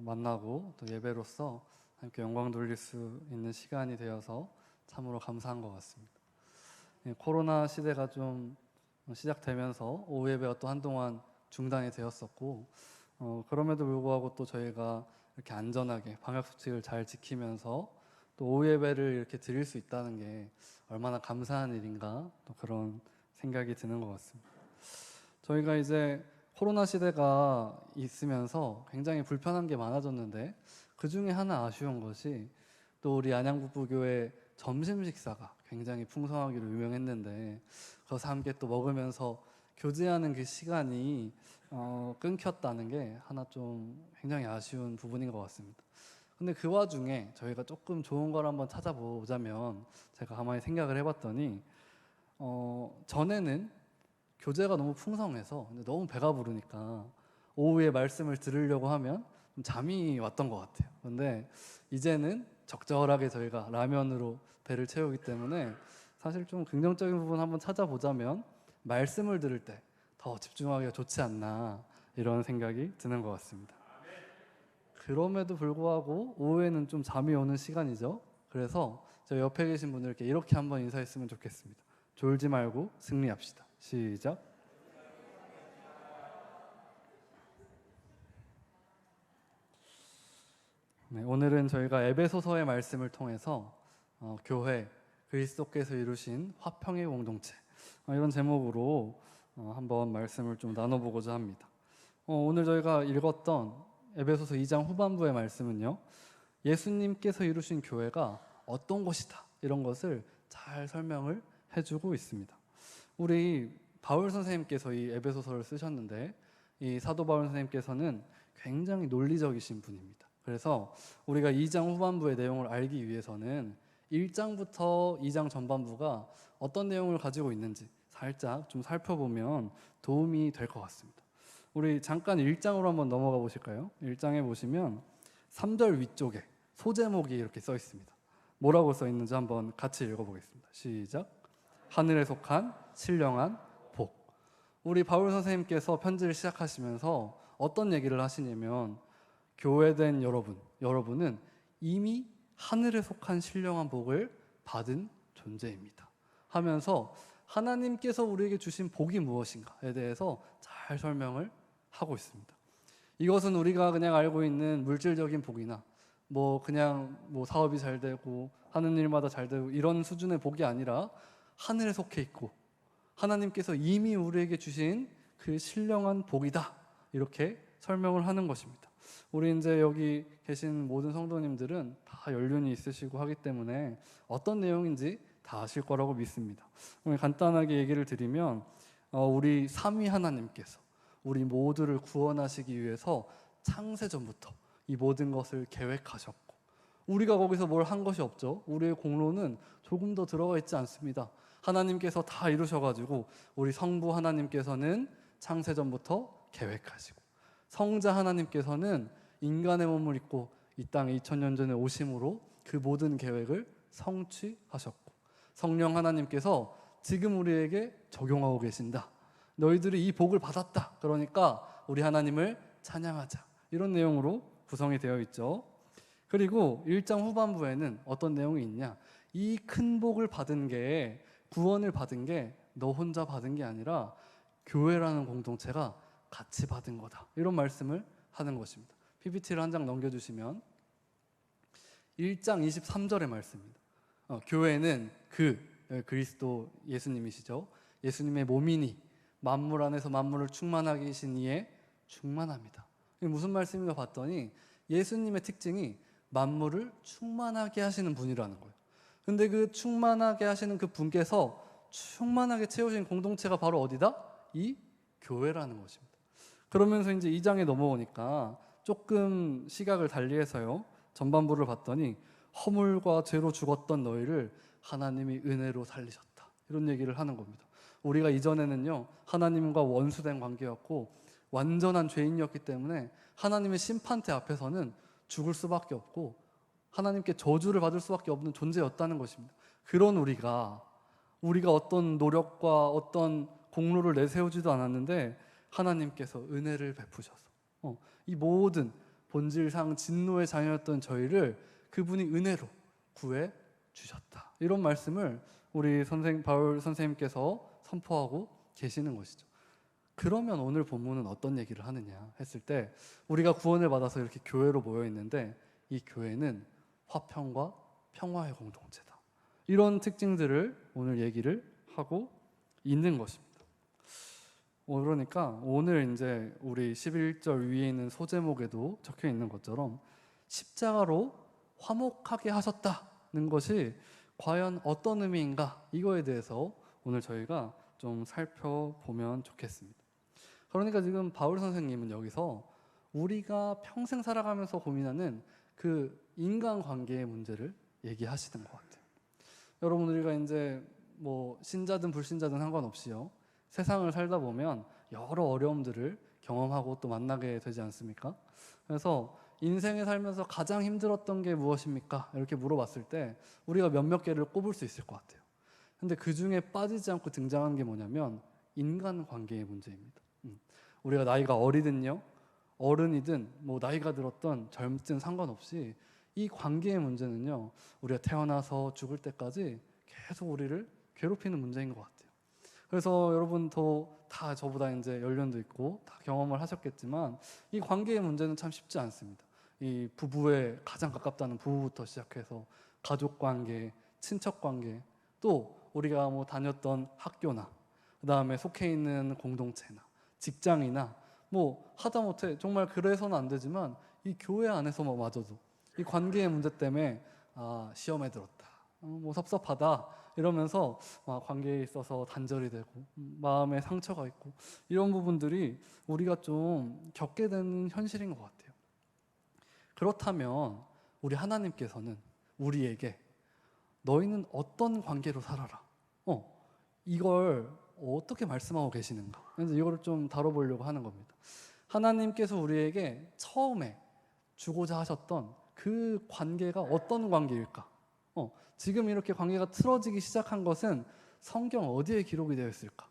만나고 또 예배로서 함께 영광 돌릴 수 있는 시간이 되어서 참으로 감사한 것 같습니다. 코로나 시대가 좀 시작되면서 오후 예배가 또 한동안 중단이 되었었고 그럼에도 불구하고 또 저희가 이렇게 안전하게 방역 수칙을 잘 지키면서 또 오후 예배를 이렇게 드릴 수 있다는 게 얼마나 감사한 일인가 또 그런 생각이 드는 것 같습니다. 저희가 이제 코로나 시대가 있으면서 굉장히 불편한 게 많아졌는데 그 중에 하나 아쉬운 것이 또 우리 안양북부교회 점심 식사가 굉장히 풍성하기로 유명했는데 그래서 함께 또 먹으면서 교제하는 그 시간이 끊겼다는 게 하나 좀 굉장히 아쉬운 부분인 것 같습니다. 근데 그 와중에 저희가 조금 좋은 걸 한번 찾아보자면 제가 가만히 생각을 해봤더니 전에는 교제가 너무 풍성해서 너무 배가 부르니까 오후에 말씀을 들으려고 하면 좀 잠이 왔던 것 같아요. 근데 이제는 적절하게 저희가 라면으로 배를 채우기 때문에 사실 좀 긍정적인 부분 한번 찾아보자면 말씀을 들을 때 더 집중하기가 좋지 않나 이런 생각이 드는 것 같습니다. 그럼에도 불구하고 오후에는 좀 잠이 오는 시간이죠. 그래서 저 옆에 계신 분들께 이렇게 한번 인사했으면 좋겠습니다. 졸지 말고 승리합시다. 시작. 네, 오늘은 저희가 에베소서의 말씀을 통해서 교회 그리스도께서 이루신 화평의 공동체 이런 제목으로 한번 말씀을 좀 나눠보고자 합니다. 오늘 저희가 읽었던 에베소서 2장 후반부의 말씀은요, 예수님께서 이루신 교회가 어떤 곳이다 이런 것을 잘 설명을 해주고 있습니다. 우리 바울 선생님께서 이 에베소서를 쓰셨는데 이 사도 바울 선생님께서는 굉장히 논리적이신 분입니다. 그래서 우리가 2장 후반부의 내용을 알기 위해서는 1장부터 2장 전반부가 어떤 내용을 가지고 있는지 살짝 좀 살펴보면 도움이 될 것 같습니다. 우리 잠깐 1장으로 한번 넘어가 보실까요? 1장에 보시면 3절 위쪽에 소제목이 이렇게 써 있습니다. 뭐라고 써 있는지 한번 같이 읽어보겠습니다. 시작. 하늘에 속한 신령한 복. 우리 바울 선생님께서 편지를 시작하시면서 어떤 얘기를 하시냐면 교회된 여러분은 이미 하늘에 속한 신령한 복을 받은 존재입니다 하면서 하나님께서 우리에게 주신 복이 무엇인가에 대해서 잘 설명을 하고 있습니다. 이것은 우리가 그냥 알고 있는 물질적인 복이나 그냥 사업이 잘 되고 하는 일마다 잘 되고 이런 수준의 복이 아니라 하늘에 속해 있고 하나님께서 이미 우리에게 주신 그 신령한 복이다 이렇게 설명을 하는 것입니다. 우리 이제 여기 계신 모든 성도님들은 다 연륜이 있으시고 하기 때문에 어떤 내용인지 다 아실 거라고 믿습니다. 오늘 간단하게 얘기를 드리면 우리 삼위 하나님께서 우리 모두를 구원하시기 위해서 창세전부터 이 모든 것을 계획하셨고 우리가 거기서 뭘 한 것이 없죠. 우리의 공로는 조금 더 들어가 있지 않습니다. 하나님께서 다 이루셔가지고 우리 성부 하나님께서는 창세전부터 계획하시고 성자 하나님께서는 인간의 몸을 입고 이 땅에 2000년 전에 오심으로 그 모든 계획을 성취하셨고 성령 하나님께서 지금 우리에게 적용하고 계신다. 너희들이 이 복을 받았다. 그러니까 우리 하나님을 찬양하자. 이런 내용으로 구성이 되어 있죠. 그리고 1장 후반부에는 어떤 내용이 있냐? 이 큰 복을 받은 게 구원을 받은 게 너 혼자 받은 게 아니라 교회라는 공동체가 같이 받은 거다. 이런 말씀을 하는 것입니다. PPT를 한 장 넘겨주시면 1장 23절의 말씀입니다. 교회는 그리스도 예수님이시죠. 예수님의 몸이니 만물 안에서 만물을 충만하게 하신 이에 충만합니다. 이게 무슨 말씀인가 봤더니 예수님의 특징이 만물을 충만하게 하시는 분이라는 거예요. 근데 그 충만하게 하시는 그 분께서 충만하게 채우신 공동체가 바로 어디다? 이 교회라는 것입니다. 그러면서 이제 2장에 넘어오니까 조금 시각을 달리해서요. 전반부를 봤더니 허물과 죄로 죽었던 너희를 하나님이 은혜로 살리셨다. 이런 얘기를 하는 겁니다. 우리가 이전에는요. 하나님과 원수된 관계였고 완전한 죄인이었기 때문에 하나님의 심판대 앞에서는 죽을 수밖에 없고 하나님께 저주를 받을 수밖에 없는 존재였다는 것입니다. 그런 우리가 어떤 노력과 어떤 공로를 내세우지도 않았는데 하나님께서 은혜를 베푸셔서 이 모든 본질상 진노의 자녀였던 저희를 그분이 은혜로 구해 주셨다. 이런 말씀을 우리 바울 선생님께서 선포하고 계시는 것이죠. 그러면 오늘 본문은 어떤 얘기를 하느냐 했을 때, 우리가 구원을 받아서 이렇게 교회로 모여 있는데 이 교회는 화평과 평화의 공동체다. 이런 특징들을 오늘 얘기를 하고 있는 것입니다. 그러니까 오늘 이제 우리 11절 위에 있는 소제목에도 적혀 있는 것처럼 십자가로 화목하게 하셨다는 것이 과연 어떤 의미인가, 이거에 대해서 오늘 저희가 좀 살펴보면 좋겠습니다. 그러니까 지금 바울 선생님은 여기서 우리가 평생 살아가면서 고민하는 그 인간관계의 문제를 얘기하시는 것 같아요. 여러분, 우리가 이제 뭐 신자든 불신자든 상관없이요, 세상을 살다 보면 여러 어려움들을 경험하고 또 만나게 되지 않습니까? 그래서 인생에 살면서 가장 힘들었던 게 무엇입니까? 이렇게 물어봤을 때 우리가 몇몇 개를 꼽을 수 있을 것 같아요. 근데 그 중에 빠지지 않고 등장한 게 뭐냐면 인간관계의 문제입니다. 우리가 나이가 어리든요, 어른이든 뭐 나이가 들었던 젊든 상관없이 이 관계의 문제는요, 우리가 태어나서 죽을 때까지 계속 우리를 괴롭히는 문제인 것 같아요. 그래서 여러분도 다 저보다 이제 연륜도 있고 다 경험을 하셨겠지만 이 관계의 문제는 참 쉽지 않습니다. 이 부부에 가장 가깝다는 부부부터 시작해서 가족 관계, 친척 관계, 또 우리가 뭐 다녔던 학교나 그 다음에 속해 있는 공동체나 직장이나 뭐 하다못해 정말 그래서는 안 되지만 이 교회 안에서마저도 이 관계의 문제 때문에 시험에 들었다, 뭐 섭섭하다 이러면서 관계에 있어서 단절이 되고 마음에 상처가 있고 이런 부분들이 우리가 좀 겪게 되는 현실인 것 같아요. 그렇다면 우리 하나님께서는 우리에게 너희는 어떤 관계로 살아라, 이걸 어떻게 말씀하고 계시는가, 그래서 이거를 좀 다뤄보려고 하는 겁니다. 하나님께서 우리에게 처음에 주고자 하셨던 그 관계가 어떤 관계일까? 지금 이렇게 관계가 틀어지기 시작한 것은 성경 어디에 기록이 되어 있을까?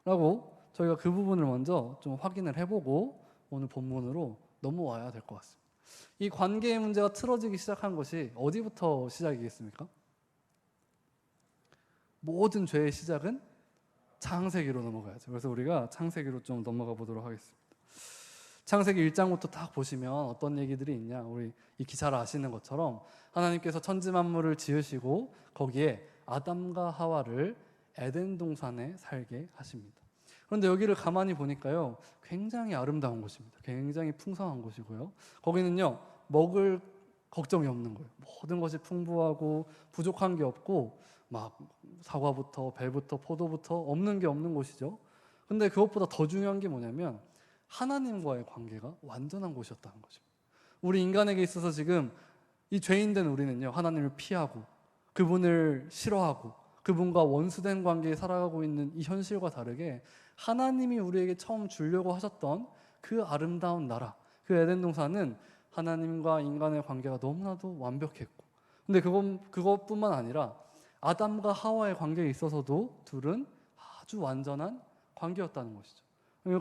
라고 저희가 그 부분을 먼저 좀 확인을 해보고 오늘 본문으로 넘어와야 될 것 같습니다. 이 관계의 문제가 틀어지기 시작한 것이 어디부터 시작이겠습니까? 모든 죄의 시작은 창세기로 넘어가야죠. 그래서 우리가 창세기로 좀 넘어가 보도록 하겠습니다. 창세기 1장부터 딱 보시면 어떤 얘기들이 있냐, 우리 익히 잘 아시는 것처럼 하나님께서 천지 만물을 지으시고 거기에 아담과 하와를 에덴 동산에 살게 하십니다. 그런데 여기를 가만히 보니까요, 굉장히 아름다운 곳입니다. 굉장히 풍성한 곳이고요, 거기는요 먹을 걱정이 없는 거예요. 모든 것이 풍부하고 부족한 게 없고 막 사과부터 배부터 포도부터 없는 게 없는 곳이죠. 근데 그것보다 더 중요한 게 뭐냐면 하나님과의 관계가 완전한 곳이었다는 거죠. 우리 인간에게 있어서 지금 이 죄인된 우리는요, 하나님을 피하고 그분을 싫어하고 그분과 원수된 관계에 살아가고 있는 이 현실과 다르게 하나님이 우리에게 처음 주려고 하셨던 그 아름다운 나라, 그 에덴 동산은 하나님과 인간의 관계가 너무나도 완벽했고, 근데 그것뿐만 아니라 아담과 하와의 관계에 있어서도 둘은 아주 완전한 관계였다는 것이죠.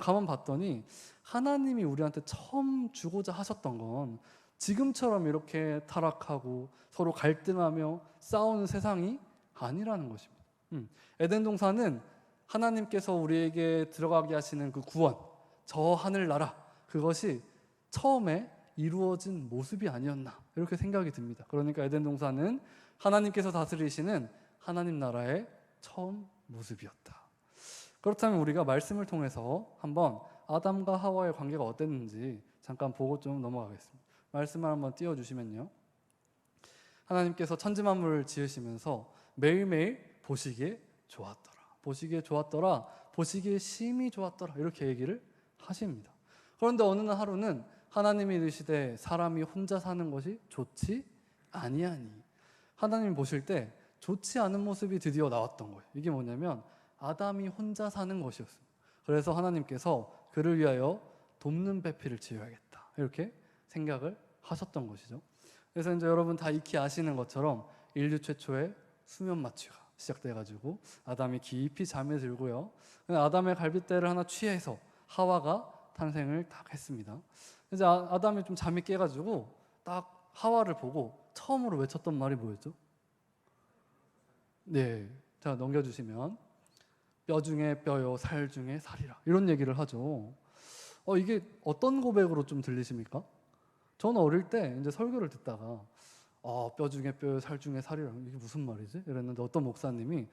가만 봤더니 하나님이 우리한테 처음 주고자 하셨던 건 지금처럼 이렇게 타락하고 서로 갈등하며 싸우는 세상이 아니라는 것입니다. 에덴 동산은 하나님께서 우리에게 들어가게 하시는 그 구원, 저 하늘나라, 그것이 처음에 이루어진 모습이 아니었나, 이렇게 생각이 듭니다. 그러니까 에덴 동산은 하나님께서 다스리시는 하나님 나라의 처음 모습이었다. 그렇다면 우리가 말씀을 통해서 한번 아담과 하와의 관계가 어땠는지 잠깐 보고 좀 넘어가겠습니다. 말씀을 한번 띄워주시면요, 하나님께서 천지 만물을 지으시면서 매일매일 보시기에 좋았더라, 보시기에 좋았더라, 보시기에 심히 좋았더라, 이렇게 얘기를 하십니다. 그런데 어느 날 하루는 하나님이 이르시되 사람이 혼자 사는 것이 좋지 아니하니, 하나님이 보실 때 좋지 않은 모습이 드디어 나왔던 거예요. 이게 뭐냐면 아담이 혼자 사는 것이었습니다. 그래서 하나님께서 그를 위하여 돕는 배필을 지어야겠다, 이렇게 생각을 하셨던 것이죠. 그래서 이제 여러분 다 익히 아시는 것처럼 인류 최초의 수면 마취가 시작돼가지고 아담이 깊이 잠에 들고요, 아담의 갈빗대를 하나 취해서 하와가 탄생을 딱 했습니다. 이제 아담이 좀 잠이 깨가지고 딱 하와를 보고 처음으로 외쳤던 말이 뭐였죠? 네, 자 넘겨주시면 뼈 중에 뼈요, 살 중에 살이라, 이런 얘기를 하죠. 이게 어떤 고백으로 좀 들리십니까? 저는 어릴 때 이제 설교를 듣다가 뼈 중에 뼈요, 살 중에 살이라, 이게 무슨 말이지? 이랬는데 어떤 목사님이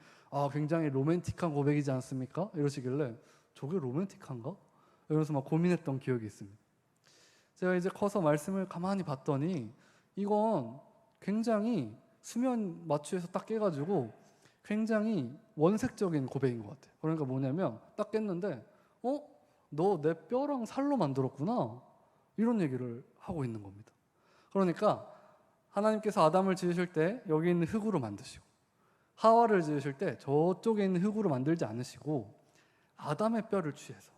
굉장히 로맨틱한 고백이지 않습니까? 이러시길래 저게 로맨틱한가? 이러면서 막 고민했던 기억이 있습니다. 제가 이제 커서 말씀을 가만히 봤더니 이건 굉장히 수면 마취해서 딱 깨가지고 굉장히 원색적인 고백인 것 같아요. 그러니까 뭐냐면 딱 깼는데 너 내 뼈랑 살로 만들었구나, 이런 얘기를 하고 있는 겁니다. 그러니까 하나님께서 아담을 지으실 때 여기 있는 흙으로 만드시고 하와를 지으실 때 저쪽에 있는 흙으로 만들지 않으시고 아담의 뼈를 취해서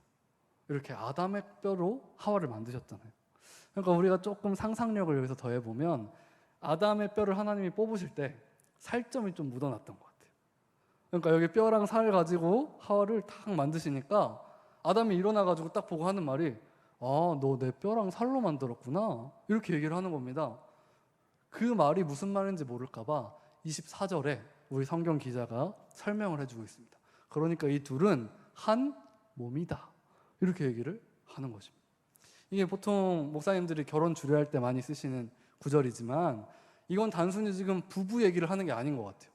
이렇게 아담의 뼈로 하와를 만드셨잖아요. 그러니까 우리가 조금 상상력을 여기서 더해보면 아담의 뼈를 하나님이 뽑으실 때 살점이 좀 묻어났던 것 같아요. 그러니까 여기 뼈랑 살 가지고 하와를 탁 만드시니까 아담이 일어나가지고 딱 보고 하는 말이 너 내 뼈랑 살로 만들었구나, 이렇게 얘기를 하는 겁니다. 그 말이 무슨 말인지 모를까봐 24절에 우리 성경 기자가 설명을 해주고 있습니다. 그러니까 이 둘은 한 몸이다, 이렇게 얘기를 하는 것입니다. 이게 보통 목사님들이 결혼 주례할 때 많이 쓰시는 구절이지만 이건 단순히 지금 부부 얘기를 하는 게 아닌 것 같아요.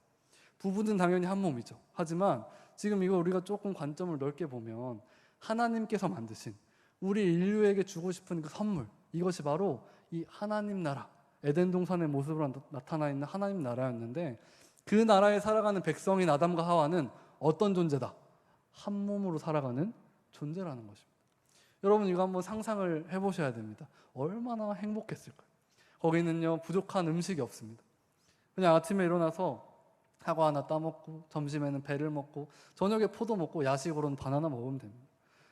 부부는 당연히 한 몸이죠. 하지만 지금 이거 우리가 조금 관점을 넓게 보면 하나님께서 만드신 우리 인류에게 주고 싶은 그 선물, 이것이 바로 이 하나님 나라, 에덴 동산의 모습으로 나타나 있는 하나님 나라였는데 그 나라에 살아가는 백성인 아담과 하와는 어떤 존재다? 한 몸으로 살아가는 존재라는 것입니다. 여러분 이거 한번 상상을 해보셔야 됩니다. 얼마나 행복했을까요? 거기는요 부족한 음식이 없습니다. 그냥 아침에 일어나서 사과 하나 따먹고 점심에는 배를 먹고 저녁에 포도 먹고 야식으로는 바나나 먹으면 됩니다.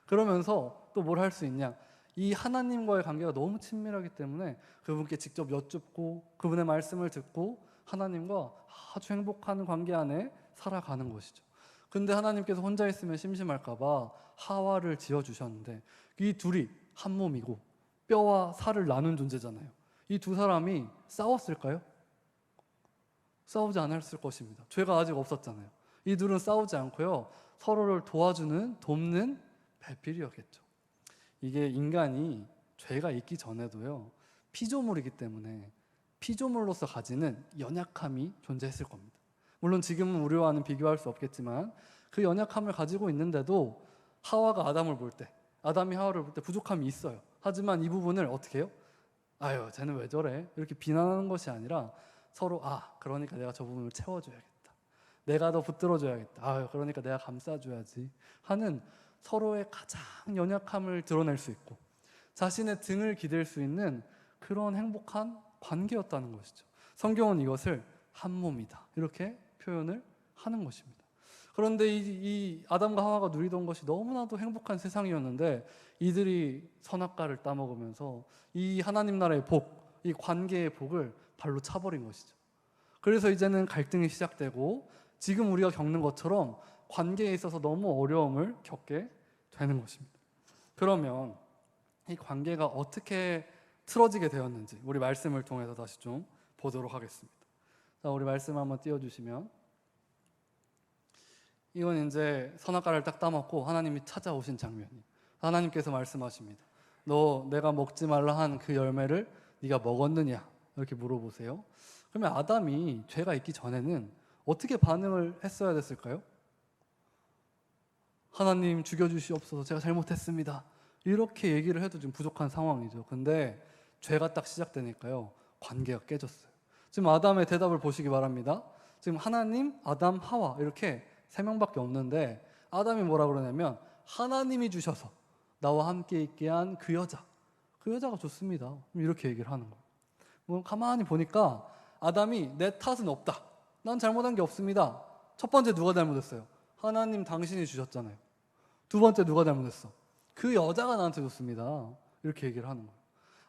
그러면서 또 뭘 할 수 있냐? 이 하나님과의 관계가 너무 친밀하기 때문에 그분께 직접 여쭙고 그분의 말씀을 듣고 하나님과 아주 행복한 관계 안에 살아가는 것이죠. 근데 하나님께서 혼자 있으면 심심할까봐 하와를 지어주셨는데 이 둘이 한 몸이고 뼈와 살을 나눈 존재잖아요. 이 두 사람이 싸웠을까요? 싸우지 않았을 것입니다. 죄가 아직 없었잖아요. 이 둘은 싸우지 않고요 서로를 도와주는, 돕는 배필이었겠죠. 이게 인간이 죄가 있기 전에도요 피조물이기 때문에 피조물로서 가지는 연약함이 존재했을 겁니다. 물론 지금은 우리와는 비교할 수 없겠지만 그 연약함을 가지고 있는데도 하와가 아담을 볼 때, 아담이 하와를 볼 때 부족함이 있어요. 하지만 이 부분을 어떻게 해요? 쟤는 왜 저래? 이렇게 비난하는 것이 아니라 서로 그러니까 내가 저 부분을 채워줘야겠다, 내가 더 붙들어줘야겠다, 그러니까 내가 감싸줘야지 하는 서로의 가장 연약함을 드러낼 수 있고 자신의 등을 기댈 수 있는 그런 행복한 관계였다는 것이죠. 성경은 이것을 한 몸이다 이렇게 표현을 하는 것입니다. 그런데 이 아담과 하와가 누리던 것이 너무나도 행복한 세상이었는데 이들이 선악과를 따먹으면서 이 하나님 나라의 복, 이 관계의 복을 발로 차버린 것이죠. 그래서 이제는 갈등이 시작되고 지금 우리가 겪는 것처럼 관계에 있어서 너무 어려움을 겪게 되는 것입니다. 그러면 이 관계가 어떻게 틀어지게 되었는지 우리 말씀을 통해서 다시 좀 보도록 하겠습니다. 자, 우리 말씀 한번 띄워주시면, 이건 이제 선악과를 딱 따먹고 하나님이 찾아오신 장면이에요. 하나님께서 말씀하십니다. 너 내가 먹지 말라 한 그 열매를 네가 먹었느냐? 이렇게 물어보세요. 그러면 아담이 죄가 있기 전에는 어떻게 반응을 했어야 됐을까요? 하나님 죽여주시옵소서, 제가 잘못했습니다, 이렇게 얘기를 해도 지금 부족한 상황이죠. 근데 죄가 딱 시작되니까요 관계가 깨졌어요. 지금 아담의 대답을 보시기 바랍니다. 지금 하나님, 아담, 하와 이렇게 세 명밖에 없는데 아담이 뭐라 그러냐면 하나님이 주셔서 나와 함께 있게 한 그 여자가 좋습니다, 이렇게 얘기를 하는 거예요. 뭐 가만히 보니까 아담이 내 탓은 없다, 난 잘못한 게 없습니다. 첫 번째 누가 잘못했어요? 하나님 당신이 주셨잖아요. 두 번째 누가 잘못했어? 그 여자가 나한테 줬습니다, 이렇게 얘기를 하는 거예요.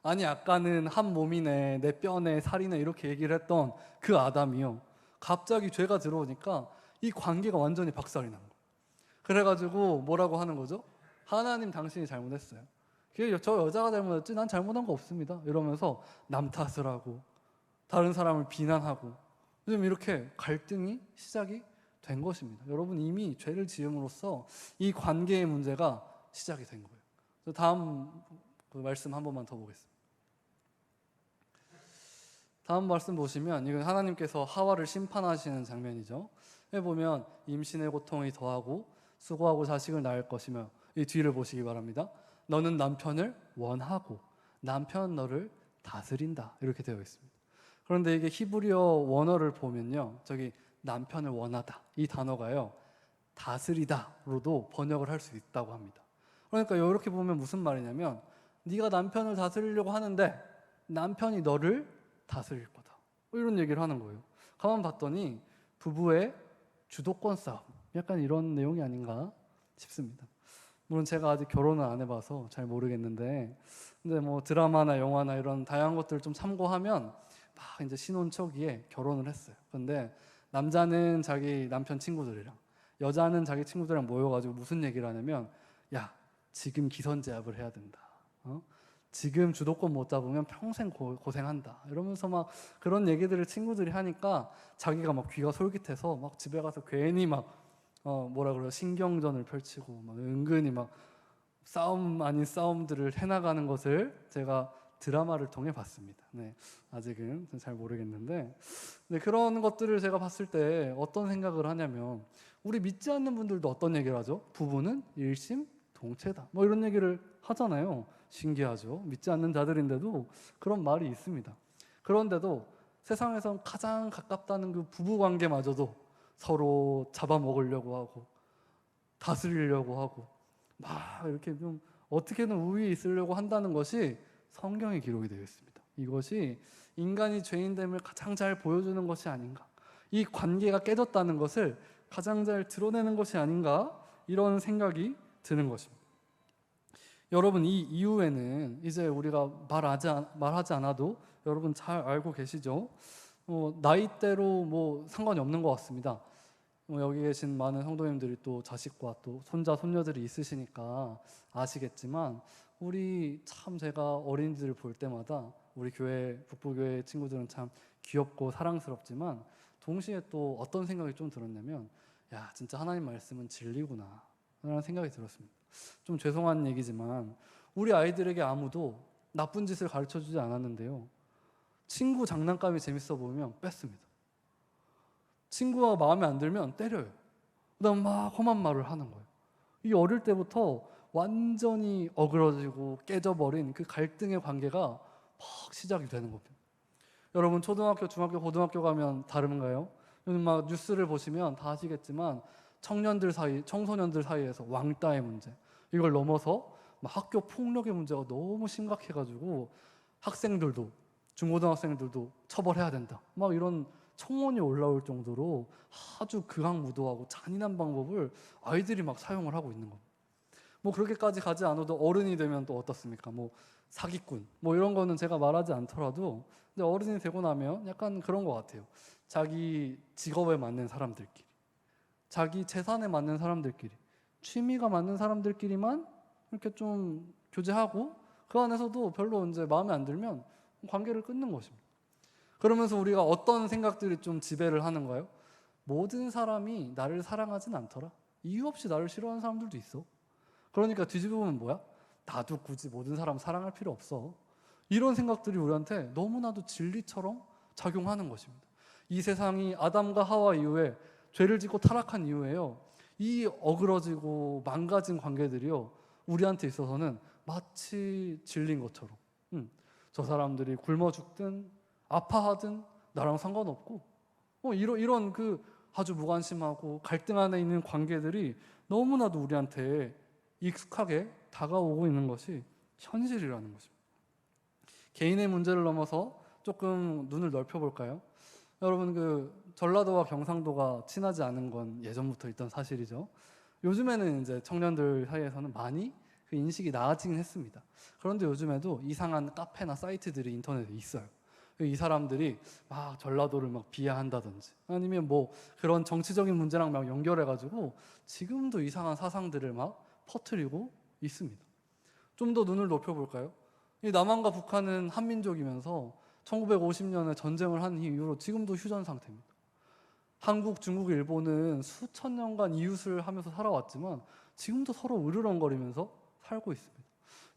아니 아까는 한 몸이네, 내 뼈네, 살이네 이렇게 얘기를 했던 그 아담이요 갑자기 죄가 들어오니까 이 관계가 완전히 박살이 난 거예요. 그래가지고 뭐라고 하는 거죠? 하나님 당신이 잘못했어요. 그게 저 여자가 잘못했지 난 잘못한 거 없습니다. 이러면서 남 탓을 하고 다른 사람을 비난하고 요즘 이렇게 갈등이 시작이 된 것입니다. 여러분 이미 죄를 지음으로써 이 관계의 문제가 시작이 된 거예요. 다음 그 말씀 한 번만 더 보겠습니다. 다음 말씀 보시면 이건 하나님께서 하와를 심판하시는 장면이죠. 여기 보면 임신의 고통이 더하고 수고하고 자식을 낳을 것이며 이 뒤를 보시기 바랍니다. 너는 남편을 원하고 남편 너를 다스린다 이렇게 되어 있습니다. 그런데 이게 히브리어 원어를 보면요, 저기 남편을 원하다 이 단어가요 다스리다로도 번역을 할 수 있다고 합니다. 그러니까 이렇게 보면 무슨 말이냐면 네가 남편을 다스리려고 하는데 남편이 너를 다스릴 거다 이런 얘기를 하는 거예요. 가만 봤더니 부부의 주도권 싸움 약간 이런 내용이 아닌가 싶습니다. 물론 제가 아직 결혼을 안 해봐서 잘 모르겠는데 근데 뭐 드라마나 영화나 이런 다양한 것들을 좀 참고하면 막 이제 신혼 초기에 결혼을 했어요. 근데 남자는 자기 남편 친구들이랑 여자는 자기 친구들이랑 모여가지고 무슨 얘기를 하냐면 야 지금 기선제압을 해야 된다. 지금 주도권 못 잡으면 평생 고생한다. 이러면서 막 그런 얘기들을 친구들이 하니까 자기가 막 귀가 솔깃해서 막 집에 가서 괜히 막 뭐라 그래요 신경전을 펼치고 막 은근히 막 싸움 아닌 싸움들을 해나가는 것을 제가 드라마를 통해 봤습니다. 네, 아직은 잘 모르겠는데 네, 그런 것들을 제가 봤을 때 어떤 생각을 하냐면 우리 믿지 않는 분들도 어떤 얘기를 하죠? 부부는 일심동체다. 뭐 이런 얘기를 하잖아요. 신기하죠. 믿지 않는 자들인데도 그런 말이 있습니다. 그런데도 세상에선 가장 가깝다는 그 부부관계마저도 서로 잡아먹으려고 하고 다스리려고 하고 막 이렇게 좀 어떻게든 우위에 있으려고 한다는 것이 성경에 기록이 되어 있습니다. 이것이 인간이 죄인됨을 가장 잘 보여주는 것이 아닌가, 이 관계가 깨졌다는 것을 가장 잘 드러내는 것이 아닌가 이런 생각이 드는 것입니다. 여러분 이 이후에는 이제 우리가 말하지 않아도 여러분 잘 알고 계시죠? 나이대로 뭐 상관이 없는 것 같습니다. 여기 계신 많은 성도님들이 또 자식과 또 손자 손녀들이 있으시니까 아시겠지만 우리 참 제가 어린이들을 볼 때마다 우리 교회 북부교회 친구들은 참 귀엽고 사랑스럽지만 동시에 또 어떤 생각이 좀 들었냐면 야 진짜 하나님 말씀은 진리구나 라는 생각이 들었습니다. 좀 죄송한 얘기지만 우리 아이들에게 아무도 나쁜 짓을 가르쳐주지 않았는데요, 친구 장난감이 재밌어 보이면 뺐습니다. 친구가 마음에 안 들면 때려요. 그다음 막 험한 말을 하는 거예요. 이 어릴 때부터 완전히 어그러지고 깨져버린 그 갈등의 관계가 막 시작이 되는 겁니다. 여러분 초등학교, 중학교, 고등학교 가면 다른가요? 요즘 막 뉴스를 보시면 다 아시겠지만 청년들 사이, 청소년들 사이에서 왕따의 문제, 이걸 넘어서 막 학교 폭력의 문제가 너무 심각해가지고 학생들도 중고등학생들도 처벌해야 된다. 막 이런 청원이 올라올 정도로 아주 극악무도하고 잔인한 방법을 아이들이 막 사용을 하고 있는 겁니다. 뭐 그렇게까지 가지 않아도 어른이 되면 또 어떻습니까? 뭐 사기꾼 뭐 이런 거는 제가 말하지 않더라도 근데 어른이 되고 나면 약간 그런 것 같아요. 자기 직업에 맞는 사람들끼리, 자기 재산에 맞는 사람들끼리, 취미가 맞는 사람들끼리만 이렇게 좀 교제하고 그 안에서도 별로 이제 마음에 안 들면 관계를 끊는 것입니다. 그러면서 우리가 어떤 생각들이 좀 지배를 하는가요? 모든 사람이 나를 사랑하진 않더라. 이유 없이 나를 싫어하는 사람들도 있어. 그러니까 뒤집어보면 뭐야? 나도 굳이 모든 사람 사랑할 필요 없어. 이런 생각들이 우리한테 너무나도 진리처럼 작용하는 것입니다. 이 세상이 아담과 하와 이후에 죄를 짓고 타락한 이후에요, 이 어그러지고 망가진 관계들이요 우리한테 있어서는 마치 진리인 것처럼 저 사람들이 굶어 죽든 아파하든 나랑 상관없고 이런 그 아주 무관심하고 갈등 안에 있는 관계들이 너무나도 우리한테 익숙하게 다가오고 있는 것이 현실이라는 것입니다. 개인의 문제를 넘어서 조금 눈을 넓혀볼까요? 여러분 그 전라도와 경상도가 친하지 않은 건 예전부터 있던 사실이죠. 요즘에는 이제 청년들 사이에서는 많이 그 인식이 나아지긴 했습니다. 그런데 요즘에도 이상한 카페나 사이트들이 인터넷에 있어요. 이 사람들이 막 전라도를 막 비하한다든지 아니면 뭐 그런 정치적인 문제랑 막 연결해가지고 지금도 이상한 사상들을 막 퍼뜨리고 있습니다. 좀 더 눈을 높여볼까요? 이 남한과 북한은 한민족이면서 1950년에 전쟁을 한 이후로 지금도 휴전 상태입니다. 한국, 중국, 일본은 수천 년간 이웃을 하면서 살아왔지만 지금도 서로 으르렁거리면서 살고 있습니다.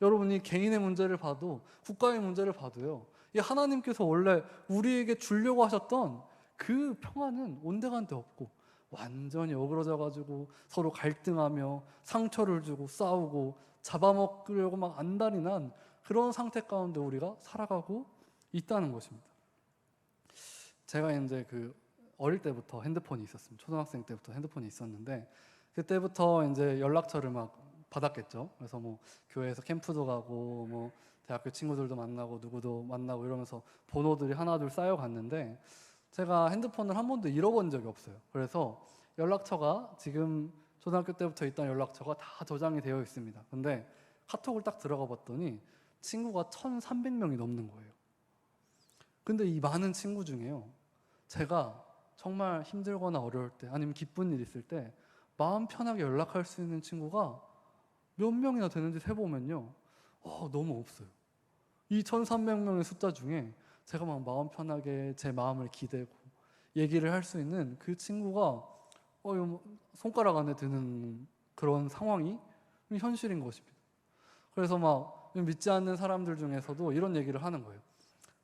여러분이 개인의 문제를 봐도 국가의 문제를 봐도요, 이 하나님께서 원래 우리에게 주려고 하셨던 그 평화는 온데간데 없고 완전히 어그러져가지고 서로 갈등하며 상처를 주고 싸우고 잡아먹으려고 막 안달이 난 그런 상태 가운데 우리가 살아가고 있다는 것입니다. 제가 이제 어릴 때부터 핸드폰이 있었습니다. 초등학생 때부터 핸드폰이 있었는데 그때부터 이제 연락처를 막 받았겠죠. 그래서 뭐 교회에서 캠프도 가고 뭐 대학교 친구들도 만나고 누구도 만나고 이러면서 번호들이 하나둘 쌓여갔는데 제가 핸드폰을 한 번도 잃어본 적이 없어요. 그래서 연락처가 지금 초등학교 때부터 있던 연락처가 다 저장이 되어 있습니다. 근데 카톡을 딱 들어가 봤더니 친구가 1,300명이 넘는 거예요. 근데 이 많은 친구 중에요, 제가 정말 힘들거나 어려울 때 아니면 기쁜 일 있을 때 마음 편하게 연락할 수 있는 친구가 몇 명이나 되는지 세보면요, 너무 없어요. 이 1,300명의 숫자 중에 제가 막 마음 편하게 제 마음을 기대고 얘기를 할 수 있는 그 친구가 손가락 안에 드는 그런 상황이 현실인 것입니다. 그래서 막 믿지 않는 사람들 중에서도 이런 얘기를 하는 거예요.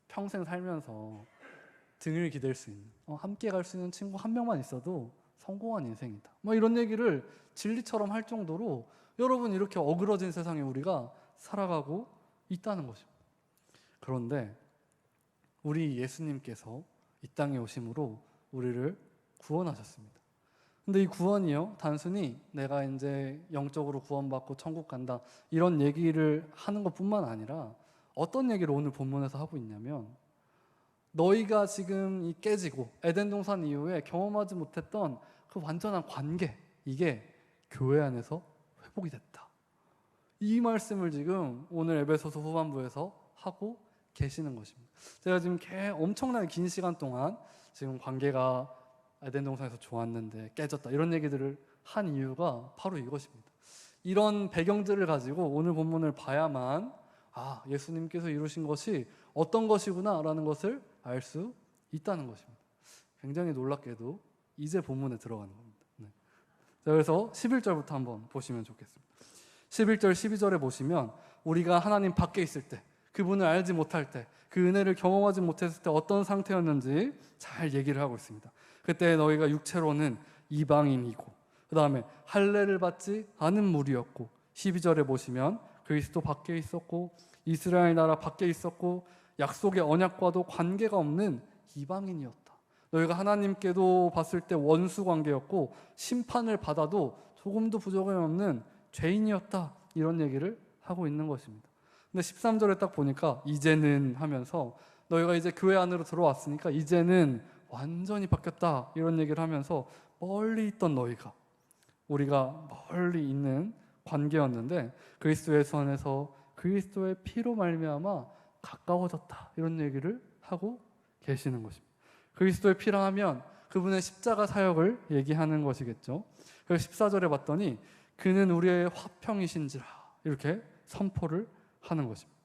평생 살면서 등을 기댈 수 있는, 함께 갈 수 있는 친구 한 명만 있어도 성공한 인생이다. 뭐 이런 얘기를 진리처럼 할 정도로 여러분, 이렇게 어그러진 세상에 우리가 살아가고 있다는 것입니다. 그런데 우리 예수님께서 이 땅에 오심으로 우리를 구원하셨습니다. 근데 이 구원이요, 단순히 내가 이제 영적으로 구원받고 천국 간다 이런 얘기를 하는 것뿐만 아니라 어떤 얘기를 오늘 본문에서 하고 있냐면, 너희가 지금 이 깨지고 에덴 동산 이후에 경험하지 못했던 그 완전한 관계, 이게 교회 안에서 회복이 됐다. 이 말씀을 지금 오늘 에베소서 후반부에서 하고 계시는 것입니다. 제가 지금 엄청나게 긴 시간 동안 지금 관계가 에덴 동산에서 좋았는데 깨졌다 이런 얘기들을 한 이유가 바로 이것입니다. 이런 배경들을 가지고 오늘 본문을 봐야만 예수님께서 이루신 것이 어떤 것이구나 라는 것을 알 수 있다는 것입니다. 굉장히 놀랍게도 이제 본문에 들어가는 겁니다. 네. 자, 그래서 11절부터 한번 보시면 좋겠습니다. 11절 12절에 보시면 우리가 하나님 밖에 있을 때, 그분을 알지 못할 때, 그 은혜를 경험하지 못했을 때 어떤 상태였는지 잘 얘기를 하고 있습니다. 그때 너희가 육체로는 이방인이고 그 다음에 할례를 받지 않은 무리였고, 12절에 보시면 그리스도 밖에 있었고 이스라엘 나라 밖에 있었고 약속의 언약과도 관계가 없는 이방인이었다. 너희가 하나님께도 봤을 때 원수 관계였고 심판을 받아도 조금도 부족함이 없는 죄인이었다. 이런 얘기를 하고 있는 것입니다. 근데 13절에 딱 보니까 이제는 하면서 너희가 이제 교회 안으로 들어왔으니까 이제는 완전히 바뀌었다. 이런 얘기를 하면서 멀리 있던 너희가, 우리가 멀리 있는 관계였는데 그리스도 예수 안에서 그리스도의 피로 말미암아 가까워졌다. 이런 얘기를 하고 계시는 것입니다. 그리스도의 피라 하면 그분의 십자가 사역을 얘기하는 것이겠죠. 그래서 14절에 봤더니 그는 우리의 화평이신지라 이렇게 선포를 하는 것입니다.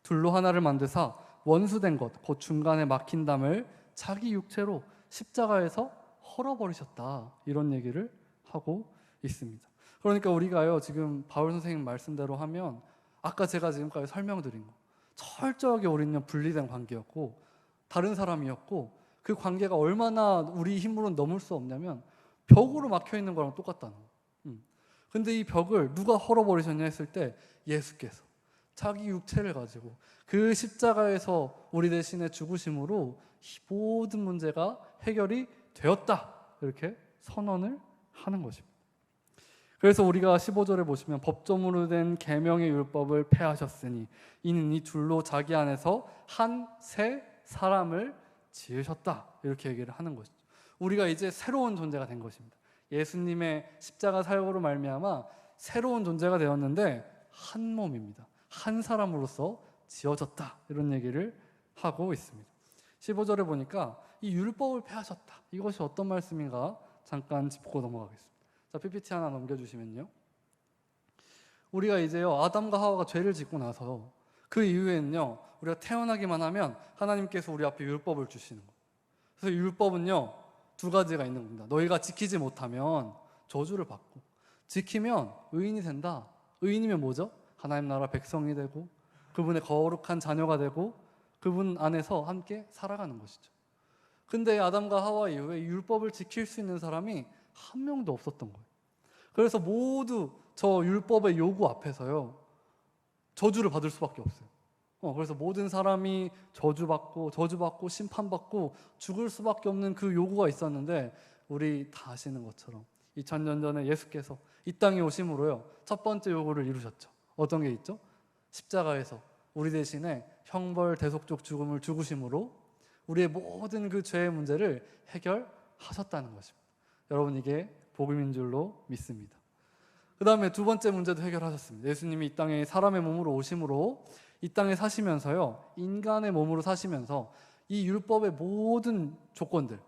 둘로 하나를 만드사 원수된 것, 곧 중간에 막힌 담을 자기 육체로 십자가에서 헐어버리셨다. 이런 얘기를 하고 있습니다. 그러니까 우리가요, 지금 바울 선생님 말씀대로 하면 아까 제가 지금까지 설명드린 거 철저하게 우리는 분리된 관계였고 다른 사람이었고, 그 관계가 얼마나 우리 힘으로는 넘을 수 없냐면 벽으로 막혀있는 거랑 똑같다는 거예요. 근데 이 벽을 누가 헐어버리셨냐 했을 때 예수께서 자기 육체를 가지고 그 십자가에서 우리 대신에 죽으심으로 이 모든 문제가 해결이 되었다. 이렇게 선언을 하는 것입니다. 그래서 우리가 15절에 보시면 법조문으로 된 계명의 율법을 폐하셨으니 이는 이 둘로 자기 안에서 한 새 사람을 지으셨다. 이렇게 얘기를 하는 것이죠. 우리가 이제 새로운 존재가 된 것입니다. 예수님의 십자가 사역으로 말미암아 새로운 존재가 되었는데 한 몸입니다. 한 사람으로서 지어졌다. 이런 얘기를 하고 있습니다. 15절에 보니까 이 율법을 폐하셨다. 이것이 어떤 말씀인가 잠깐 짚고 넘어가겠습니다. 자, PPT 하나 넘겨주시면요. 우리가 이제요 아담과 하와가 죄를 짓고 나서 그 이후에는요 우리가 태어나기만 하면 하나님께서 우리 앞에 율법을 주시는 거예요. 그래서 율법은요 두 가지가 있는 겁니다. 너희가 지키지 못하면 저주를 받고, 지키면 의인이 된다. 의인이면 뭐죠? 하나님 나라 백성이 되고 그분의 거룩한 자녀가 되고 그분 안에서 함께 살아가는 것이죠. 근데 아담과 하와 이후에 율법을 지킬 수 있는 사람이 한 명도 없었던 거예요. 그래서 모두 저 율법의 요구 앞에서요 저주를 받을 수밖에 없어요. 그래서 모든 사람이 저주받고 심판받고 죽을 수밖에 없는 그 요구가 있었는데, 우리 다 아시는 것처럼 2000년 전에 예수께서 이 땅에 오심으로요 첫 번째 요구를 이루셨죠. 어떤 게 있죠? 십자가에서 우리 대신에 형벌 대속적 죽음을 죽으심으로 우리의 모든 그 죄의 문제를 해결하셨다는 것입니다. 여러분, 이게 복음인 줄로 믿습니다. 그 다음에 두 번째 문제도 해결하셨습니다. 예수님이 이 땅에 사람의 몸으로 오심으로 이 땅에 사시면서요 인간의 몸으로 사시면서 이 율법의 모든 조건들,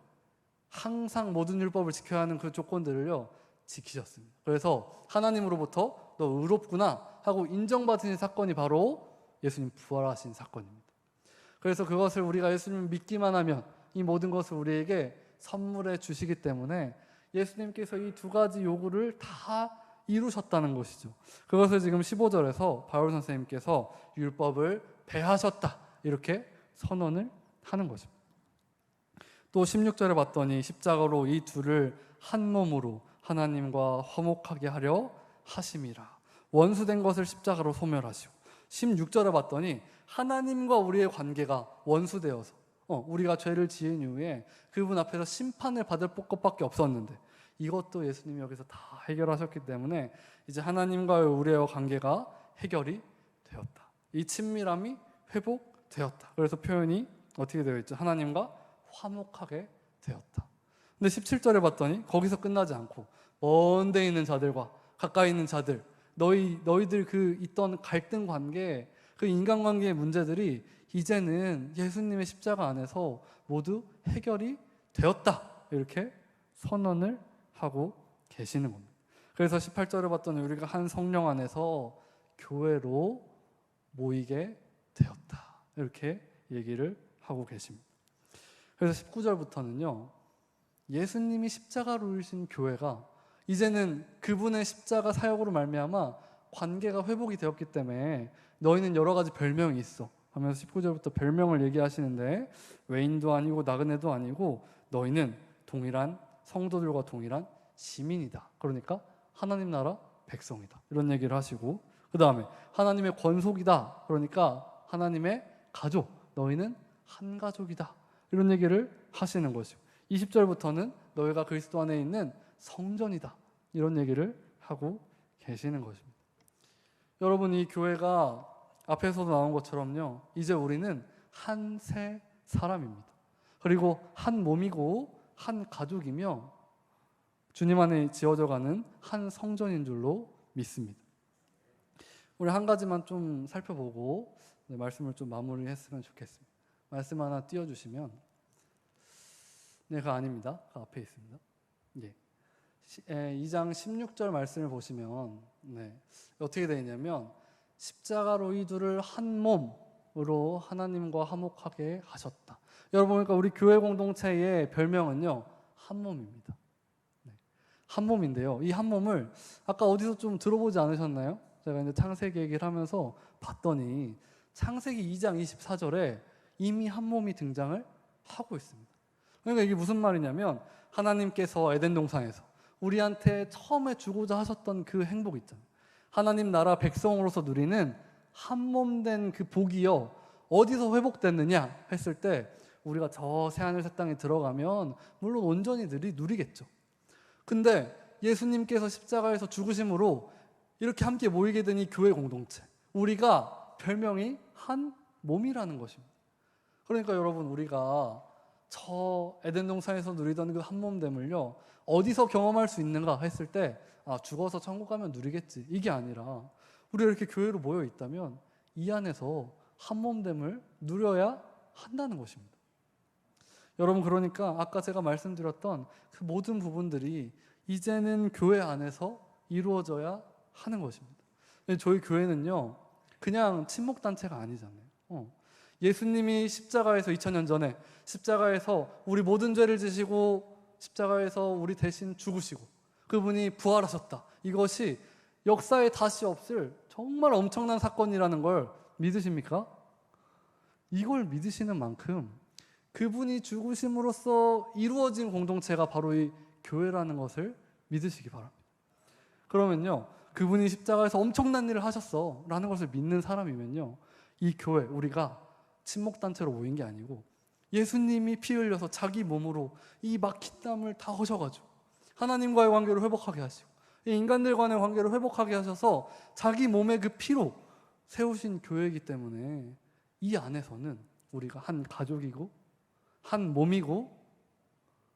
항상 모든 율법을 지켜야 하는 그 조건들을요 지키셨습니다. 그래서 하나님으로부터 너 의롭구나 하고 인정받으신 사건이 바로 예수님 부활하신 사건입니다. 그래서 그것을 우리가 예수님을 믿기만 하면 이 모든 것을 우리에게 선물해 주시기 때문에 예수님께서 이 두 가지 요구를 다 이루셨다는 것이죠. 그것을 지금 15절에서 바울 선생님께서 율법을 배하셨다 이렇게 선언을 하는 것입니다. 또 16절에 봤더니 십자가로 이 둘을 한 몸으로 하나님과 화목하게 하려 하심이라. 원수된 것을 십자가로 소멸하시고, 16절에 봤더니 하나님과 우리의 관계가 원수되어서 우리가 죄를 지은 이후에 그분 앞에서 심판을 받을 것밖에 없었는데 이것도 예수님이 여기서 다 해결하셨기 때문에 이제 하나님과 우리의 관계가 해결이 되었다. 이 친밀함이 회복되었다. 그래서 표현이 어떻게 되어 있죠? 하나님과 화목하게 되었다. 근데 17절에 봤더니 거기서 끝나지 않고 먼 데 있는 자들과 가까이 있는 자들, 너희들 그 있던 갈등 관계, 그 인간관계의 문제들이 이제는 예수님의 십자가 안에서 모두 해결이 되었다. 이렇게 선언을 하고 계시는 겁니다. 그래서 18절에 봤더니 우리가 한 성령 안에서 교회로 모이게 되었다. 이렇게 얘기를 하고 계십니다. 그래서 19절부터는요 예수님이 십자가로 이루신 교회가 이제는 그분의 십자가 사역으로 말미암아 관계가 회복이 되었기 때문에 너희는 여러 가지 별명이 있어 하면서 19절부터 별명을 얘기하시는데, 외인도 아니고 나그네도 아니고 너희는 동일한 성도들과 동일한 시민이다. 그러니까 하나님 나라 백성이다. 이런 얘기를 하시고, 그 다음에 하나님의 권속이다. 그러니까 하나님의 가족, 너희는 한 가족이다. 이런 얘기를 하시는 것이고, 20절부터는 너희가 그리스도 안에 있는 성전이다. 이런 얘기를 하고 계시는 것입니다. 여러분, 이 교회가 앞에서도 나온 것처럼요 이제 우리는 한 세 사람입니다. 그리고 한 몸이고 한 가족이며 주님 안에 지어져가는 한 성전인 줄로 믿습니다. 우리 한 가지만 좀 살펴보고 말씀을 좀 마무리했으면 좋겠습니다. 말씀 하나 띄워주시면, 네, 그거 아닙니다. 그 앞에 있습니다. 예. 2장 16절 말씀을 보시면 어떻게 되어 있냐면, 십자가로 이 둘을 한 몸으로 하나님과 화목하게 하셨다. 여러분, 그러니까 우리 교회 공동체의 별명은요 한 몸입니다. 한 몸인데요, 이 한 몸을 아까 어디서 좀 들어보지 않으셨나요? 제가 이제 창세기 얘기를 하면서 봤더니 창세기 2장 24절에 이미 한 몸이 등장을 하고 있습니다. 그러니까 이게 무슨 말이냐면, 하나님께서 에덴 동산에서 우리한테 처음에 주고자 하셨던 그 행복 있잖아요. 하나님 나라 백성으로서 누리는 한 몸 된 그 복이요 어디서 회복됐느냐 했을 때 우리가 저 새하늘 새 땅에 들어가면 물론 온전히 누리겠죠. 근데 예수님께서 십자가에서 죽으심으로 이렇게 함께 모이게 된 이 교회 공동체, 우리가 별명이 한 몸이라는 것입니다. 그러니까 여러분, 우리가 저 에덴 동산에서 누리던 그 한 몸됨을요 어디서 경험할 수 있는가 했을 때 죽어서 천국 가면 누리겠지, 이게 아니라 우리가 이렇게 교회로 모여 있다면 이 안에서 한 몸됨을 누려야 한다는 것입니다. 여러분, 그러니까 아까 제가 말씀드렸던 그 모든 부분들이 이제는 교회 안에서 이루어져야 하는 것입니다. 저희 교회는요 그냥 친목단체가 아니잖아요. 예수님이 십자가에서 2000년 전에 십자가에서 우리 모든 죄를 지시고 십자가에서 우리 대신 죽으시고 그분이 부활하셨다. 이것이 역사에 다시 없을 정말 엄청난 사건이라는 걸 믿으십니까? 이걸 믿으시는 만큼 그분이 죽으심으로써 이루어진 공동체가 바로 이 교회라는 것을 믿으시기 바랍니다. 그러면요 그분이 십자가에서 엄청난 일을 하셨어 라는 것을 믿는 사람이면요 이 교회 우리가 친목단체로 모인 게 아니고 예수님이 피 흘려서 자기 몸으로 이 막힌 땀을 다 허셔가지고 하나님과의 관계를 회복하게 하시고 이 인간들과의 관계를 회복하게 하셔서 자기 몸의 그 피로 세우신 교회이기 때문에 이 안에서는 우리가 한 가족이고 한 몸이고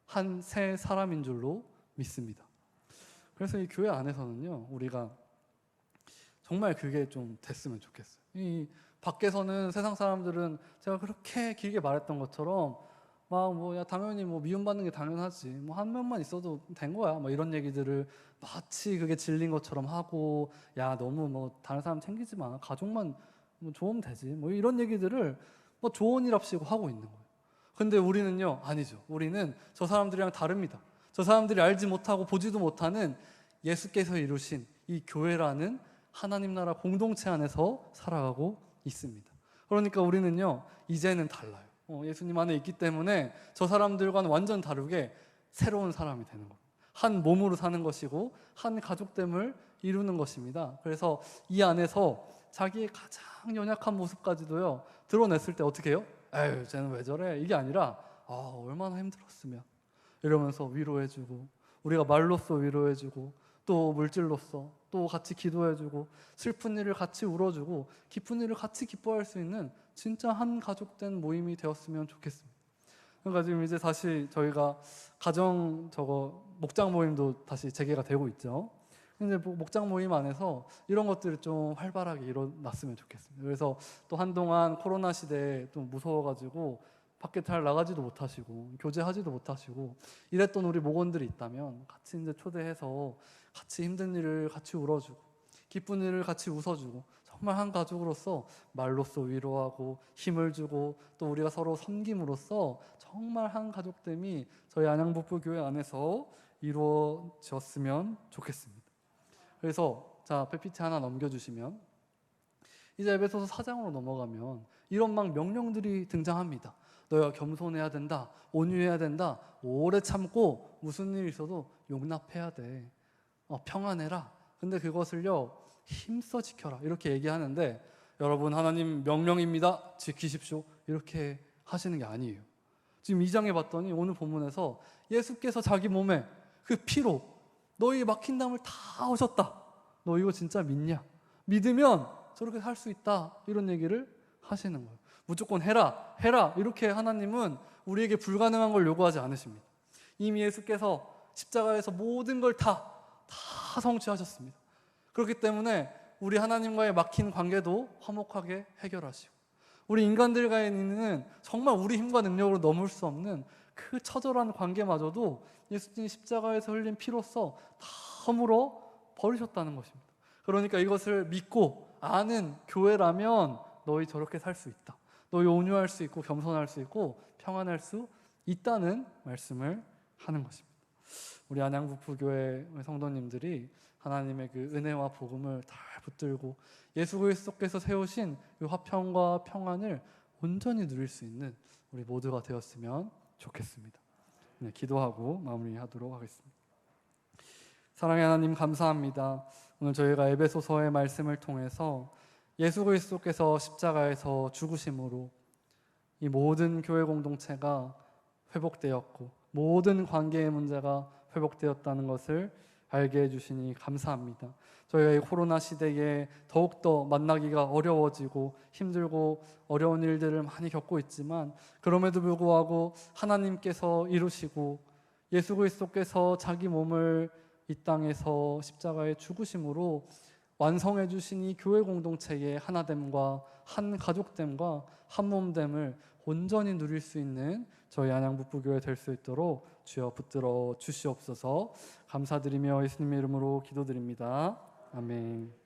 한 새 사람인 줄로 믿습니다. 그래서 이 교회 안에서는요 우리가 정말 그게 좀 됐으면 좋겠어요. 이 밖에서는 세상 사람들은 제가 그렇게 길게 말했던 것처럼 막 뭐 야 당연히 뭐 미움받는 게 당연하지 뭐 한 명만 있어도 된 거야 뭐 이런 얘기들을 마치 그게 진리인 것처럼 하고 야 너무 뭐 다른 사람 챙기지 마 가족만 뭐 좋으면 되지 뭐 이런 얘기들을 뭐 조언이랍시고 하고 있는 거예요. 근데 우리는요 아니죠. 우리는 저 사람들이랑 다릅니다. 저 사람들이 알지 못하고 보지도 못하는 예수께서 이루신 이 교회라는 하나님 나라 공동체 안에서 살아가고 있습니다. 그러니까 우리는요 이제는 달라요. 예수님 안에 있기 때문에 저 사람들과는 완전 다르게 새로운 사람이 되는 겁니다. 한 몸으로 사는 것이고 한 가족됨을 이루는 것입니다. 그래서 이 안에서 자기의 가장 연약한 모습까지도요 드러냈을 때 어떻게 해요? 에휴 쟤는 왜 저래? 이게 아니라 얼마나 힘들었으면 이러면서 위로해주고 우리가 말로써 위로해주고 또 물질로써 또 같이 기도해주고 슬픈 일을 같이 울어주고 기쁜 일을 같이 기뻐할 수 있는 진짜 한 가족된 모임이 되었으면 좋겠습니다. 그러니까 지금 이제 다시 저희가 가정 목장 모임도 다시 재개가 되고 있죠. 근데 목장 모임 안에서 이런 것들이 좀 활발하게 일어났으면 좋겠습니다. 그래서 또 한동안 코로나 시대에 좀 무서워가지고 밖에 잘 나가지도 못하시고 교제하지도 못하시고 이랬던 우리 목원들이 있다면 같이 이제 초대해서 같이 힘든 일을 같이 울어주고 기쁜 일을 같이 웃어주고 정말 한 가족으로서 말로써 위로하고 힘을 주고 또 우리가 서로 섬김으로써 정말 한 가족됨이 저희 안양북부교회 안에서 이루어졌으면 좋겠습니다. 그래서 자 PPT 하나 넘겨주시면 이제 에베소서 4장으로 넘어가면 이런 막 명령들이 등장합니다. 너희가 겸손해야 된다, 온유해야 된다, 오래 참고 무슨 일이 있어도 용납해야 돼, 평안해라. 근데 그것을요 힘써 지켜라 이렇게 얘기하는데 여러분 하나님 명령입니다 지키십시오 이렇게 하시는 게 아니에요. 지금 2장에 봤더니 오늘 본문에서 예수께서 자기 몸에 그 피로 너희 막힌 담을 다 오셨다. 너 이거 진짜 믿냐? 믿으면 저렇게 살 수 있다 이런 얘기를 하시는 거예요. 무조건 해라 이렇게 하나님은 우리에게 불가능한 걸 요구하지 않으십니다. 이미 예수께서 십자가에서 모든 걸 다 성취하셨습니다. 그렇기 때문에 우리 하나님과의 막힌 관계도 화목하게 해결하시고 우리 인간들과의 있는 정말 우리 힘과 능력으로 넘을 수 없는 그 처절한 관계마저도 예수님이 십자가에서 흘린 피로써 다 허물어 버리셨다는 것입니다. 그러니까 이것을 믿고 아는 교회라면 너희 저렇게 살 수 있다. 너희 온유할 수 있고 겸손할 수 있고 평안할 수 있다는 말씀을 하는 것입니다. 우리 안양북부교회 성도님들이 하나님의 그 은혜와 복음을 잘 붙들고 예수 그리스도께서 세우신 그 화평과 평안을 온전히 누릴 수 있는 우리 모두가 되었으면 좋겠습니다. 네, 기도하고 마무리하도록 하겠습니다. 사랑의 하나님 감사합니다. 오늘 저희가 에베소서의 말씀을 통해서 예수 그리스도께서 십자가에서 죽으심으로 이 모든 교회 공동체가 회복되었고 모든 관계의 문제가 회복되었다는 것을 알게 해주시니 감사합니다. 저희가 이 코로나 시대에 더욱더 만나기가 어려워지고 힘들고 어려운 일들을 많이 겪고 있지만 그럼에도 불구하고 하나님께서 이루시고 예수 그리스도께서 자기 몸을 이 땅에서 십자가에 죽으심으로 완성해 주신 이 교회 공동체의 하나됨과 한 가족됨과 한 몸됨을 온전히 누릴 수 있는 저희 안양북부교회 될 수 있도록 주여 붙들어 주시옵소서. 감사드리며 예수님의 이름으로 기도드립니다. 아멘.